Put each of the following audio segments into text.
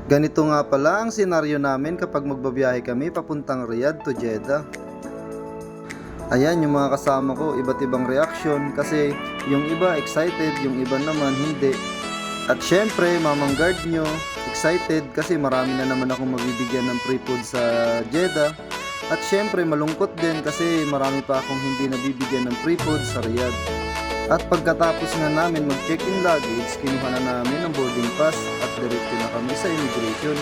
Ganito nga pala ang senaryo namin kapag magbabiyahe kami papuntang Riyadh to Jeddah. Ayan yung mga kasama ko, iba't ibang reaksyon kasi yung iba excited, yung iba naman hindi. At syempre, mamang guard nyo, excited kasi marami na naman akong mabibigyan ng free food sa Jeddah. At syempre, malungkot din kasi marami pa akong hindi nabibigyan ng free food sa Riyadh. At pagkatapos nga namin mag-check-in luggage, kinuha na namin ang boarding pass at diretso na kami sa immigration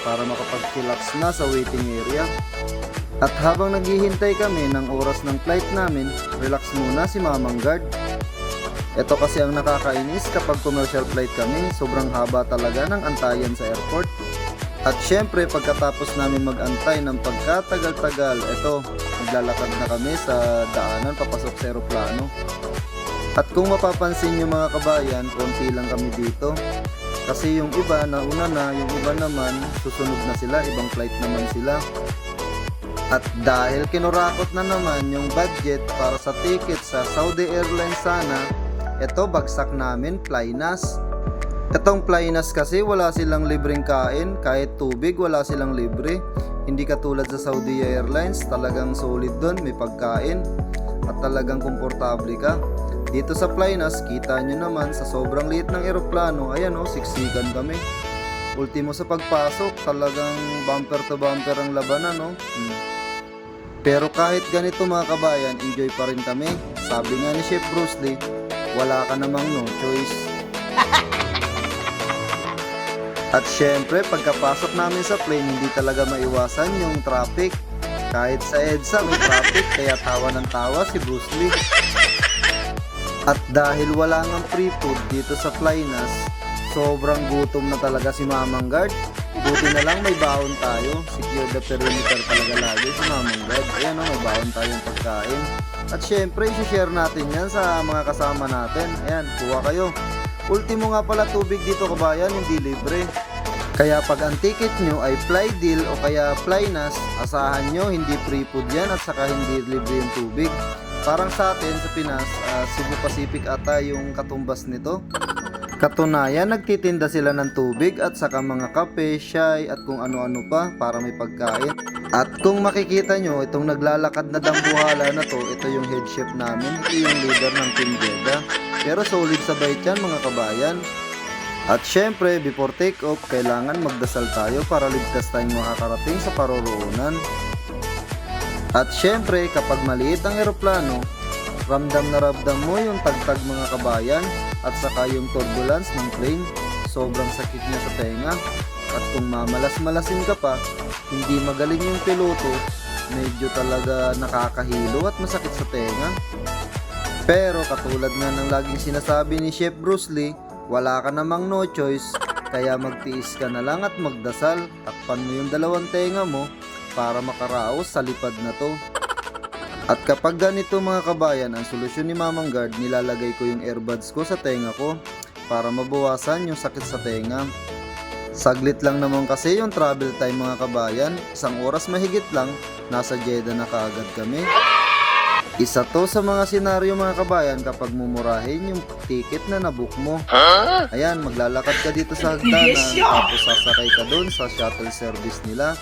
para makapag-relax na sa waiting area. At habang naghihintay kami ng oras ng flight namin, relax muna si Mamang Guard. Ito kasi ang nakakainis kapag commercial flight kami, sobrang haba talaga ng antayan sa airport. At syempre pagkatapos namin mag-antay ng pagkatagal-tagal, ito, naglalakad na kami sa daanan papasok sa aeroplano. At kung mapapansin nyo mga kabayan, konti lang kami dito. Kasi yung iba nauna na, yung iba naman susunod na sila, ibang flight naman sila. At dahil kinurakot na naman yung budget para sa ticket sa Saudi Airlines sana, eto bagsak namin Flynas. Etong Flynas kasi wala silang libreng kain, kahit tubig wala silang libre. Hindi katulad sa Saudi Airlines, talagang solid doon, may pagkain at talagang komportable ka. Dito sa Flynas, kita nyo naman sa sobrang liit ng eroplano, ayan o, siksikan kami. Ultimo sa pagpasok, talagang bumper to bumper ang labanan o. Pero kahit ganito mga kabayan, enjoy pa rin kami. Sabi nga ni Chef Bruce Lee, wala ka namang no choice. At syempre, pagkapasok namin sa plane, hindi talaga maiwasan yung traffic. Kahit sa EDSA may traffic, kaya tawa ng tawa si Bruce Lee. At dahil wala ngang free food dito sa Flynas, sobrang gutom na talaga si Mamang Guard. Buti na lang may baon tayo. Secure the perimeter talaga lagi si Mamang Guard. Ayan o, may baon tayong pagkain. At syempre, isi-share natin yan sa mga kasama natin. Ayan, kuha kayo. Ultimo nga pala tubig dito kabayan, hindi libre. Kaya pag ang ticket nyo ay fly deal o kaya Flynas, asahan nyo hindi free food yan at saka hindi libre yung tubig. Parang sa atin sa Pinas, Cebu Pacific ata yung katumbas nito. Katunayan, nagtitinda sila ng tubig at saka mga kape, syay at kung ano-ano pa para may pagkain. At kung makikita nyo, itong naglalakad na dambuhala na to, ito yung head chef namin, ito yung leader ng Team Jeddah. Pero solid sa bait yan mga kabayan. At syempre, before take off, kailangan magdasal tayo para ligtas tayong makakarating sa paroroonan. At syempre, kapag maliit ang eroplano, ramdam na ramdam mo yung tagtag mga kabayan at saka yung turbulence ng plane. Sobrang sakit niya sa tenga. At kung mamalas-malasin ka pa, hindi magaling yung piloto, medyo talaga nakakahilo at masakit sa tenga. Pero katulad nga ng laging sinasabi ni Chef Bruce Lee, wala ka namang no choice, kaya magtiis ka na lang at magdasal. Takpan mo yung dalawang tenga mo para makaraos sa lipad na to. At kapag ganito mga kabayan, ang solusyon ni Mamang Guard, nilalagay ko yung earbuds ko sa tenga ko para mabawasan yung sakit sa tenga. Saglit lang naman kasi yung travel time mga kabayan, isang oras mahigit lang, nasa Jeddah na kaagad kami. Isa to sa mga senaryo mga kabayan kapag mumurahin yung ticket na nabook mo. Ayan, maglalakad ka dito sa hagdanan, tapos sasakay ka doon sa shuttle service nila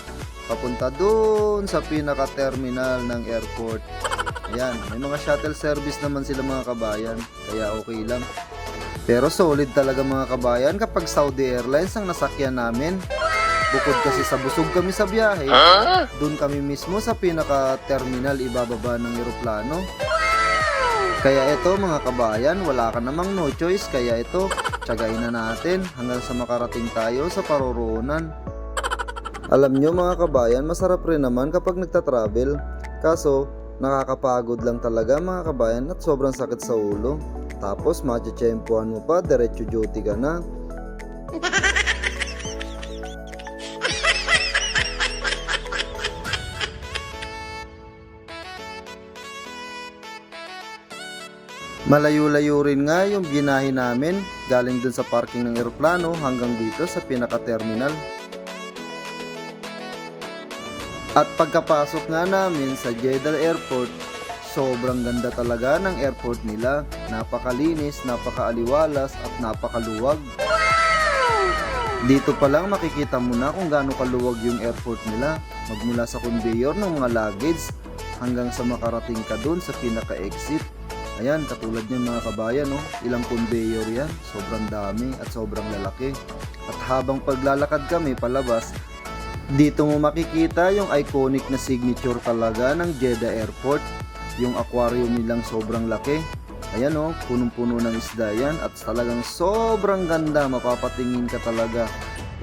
papunta doon sa pinaka-terminal ng airport. Ayan, may mga shuttle service naman sila mga kabayan, kaya okay lang. Pero solid talaga mga kabayan kapag Saudi Airlines ang nasakyan namin. Bukod kasi sa busog kami sa biyahe, doon kami mismo sa pinaka-terminal ibababa ng eroplano. Kaya ito mga kabayan, wala ka namang no choice, kaya ito, tiyagain na natin hanggang sa makarating tayo sa paroroonan. Alam nyo mga kabayan, masarap rin naman kapag nagta-travel. Kaso, nakakapagod lang talaga mga kabayan at sobrang sakit sa ulo. Tapos, matcha-tsempuhan mo pa, diretso duty ka na. Malayo-layo rin nga yung binahe namin, galing dun sa parking ng eroplano hanggang dito sa pinaka-terminal. At pagkapasok nga namin sa Jeddah Airport, sobrang ganda talaga ng airport nila. Napakalinis, napakaaliwalas at napakaluwag. Dito pa lang makikita mo na kung gaano kaluwag yung airport nila. Magmula sa conveyor ng mga luggage hanggang sa makarating ka dun sa pinaka-exit. Ayan, katulad niyan mga kabayan, no? Ilang conveyor yan, sobrang dami at sobrang lalaki. At habang paglalakad kami palabas, dito mo makikita yung iconic na signature talaga ng Jeddah Airport. Yung aquarium nilang sobrang laki. Ayan o, punong-puno ng isda yan at talagang sobrang ganda, mapapatingin ka talaga.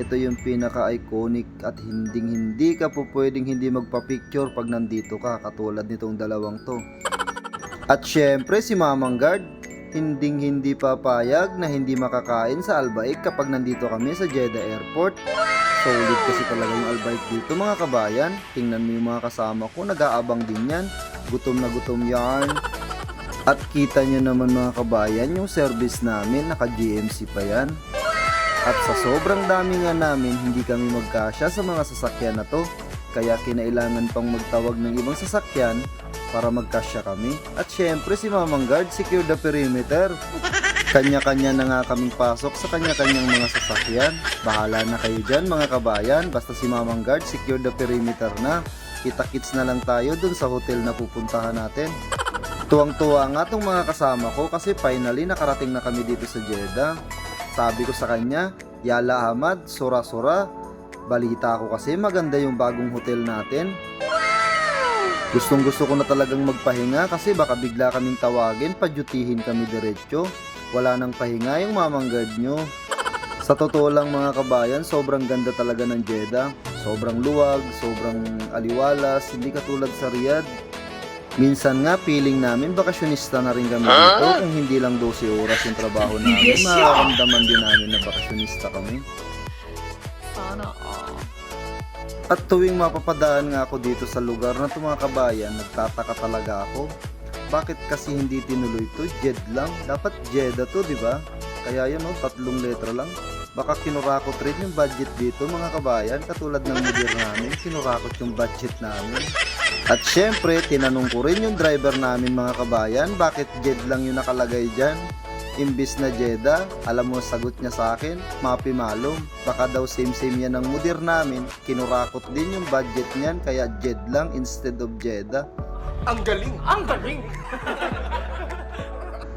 Ito yung pinaka-iconic at hindi ka po pwedeng hindi magpa-picture pag nandito ka, katulad nitong dalawang to. At syempre si Mamang Guard, hindi papayag na hindi makakain sa Albaik kapag nandito kami sa Jeddah Airport. Solid kasi talaga yung Albaik dito mga kabayan. Tingnan mo yung mga kasama ko, nag-aabang din yan. Gutom na gutom yan. At kita nyo naman mga kabayan, yung service namin, naka-GMC pa yan. At sa sobrang dami nga namin, hindi kami magkasya sa mga sasakyan na to. Kaya kinailangan pang magtawag ng ibang sasakyan para magkasya kami. At syempre si Mamang Guard, secure the perimeter. Kanya-kanya na nga kaming pasok sa kanya-kanyang mga sasakyan. Bahala na kayo dyan mga kabayan, basta si Mamang Guard, secure the perimeter na. Kita-kits na lang tayo dun sa hotel na pupuntahan natin. Tuwang-tuwa nga tong mga kasama ko kasi finally nakarating na kami dito sa Jeddah. Sabi ko sa kanya, Yala Ahmad, sura-sura. Balita ko kasi maganda yung bagong hotel natin. Gustong-gusto ko na talagang magpahinga kasi baka bigla kaming tawagin, padyutihin kami diretso. Wala nang pahinga yung Mamang Guard nyo. Sa totoo lang mga kabayan, sobrang ganda talaga ng Jeddah. Sobrang luwag, sobrang aliwalas, hindi katulad sa Riyadh. Minsan nga feeling namin bakasyonista na rin kami dito. Kung hindi lang 12 oras yung trabaho namin, makakamdaman din namin na bakasyonista kami. Sana all. At tuwing mapapadaan nga ako dito sa lugar na ito mga kabayan, nagtataka talaga ako. Bakit kasi hindi tinuloy to? Jed lang. Dapat Jeddah to, di ba? Kaya yun, 3 letra lang. Baka kinurakot rin yung budget dito mga kabayan. Katulad ng mudir namin, kinurakot yung budget namin. At syempre, tinanong ko rin yung driver namin mga kabayan, bakit Jed lang yung nakalagay dyan? Imbis na Jeddah, alam mo sagot niya sa akin, Mapi Malum. Baka daw same yan ng mudir namin, kinurakot din yung budget niyan, kaya Jed lang instead of Jeddah. Ang galing! Ang galing!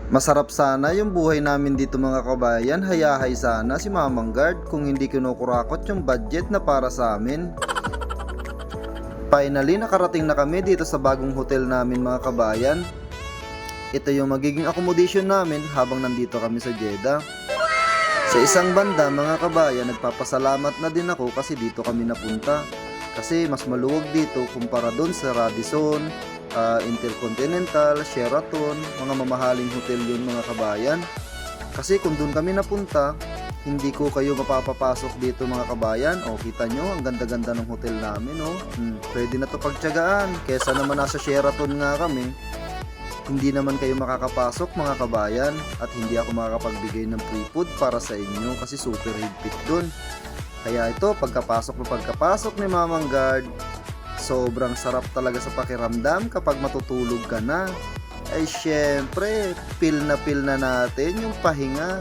Masarap sana yung buhay namin dito mga kabayan, hayahay sana si Mamang Guard kung hindi kinukurakot yung budget na para sa amin. Finally, nakarating na kami dito sa bagong hotel namin mga kabayan. Ito yung magiging accommodation namin habang nandito kami sa Jeddah. Sa isang banda mga kabayan, nagpapasalamat na din ako kasi dito kami napunta. Kasi mas maluwag dito kumpara doon sa Radisson, Intercontinental, Sheraton, mga mamahaling hotel yun mga kabayan. Kasi kung doon kami napunta, hindi ko kayo mapapapasok dito mga kabayan. O kita nyo, ang ganda-ganda ng hotel namin. Pwede na to pagtyagaan. Kesa naman nasa Sheraton nga kami, hindi naman kayo makakapasok mga kabayan. At hindi ako makakapagbigay ng free food para sa inyo kasi super higpit dun. Kaya ito, pagkapasok ni Mamang Guard, sobrang sarap talaga sa pakiramdam kapag matutulog ka na. Ay syempre, feel na natin yung pahinga.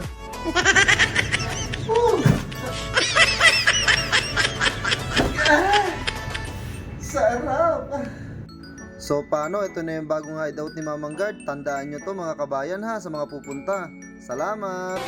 Sarap! So paano, ito na yung bagong hideout ni Mamang Guard. Tandaan nyo to mga kabayan ha, sa mga pupunta. Salamat!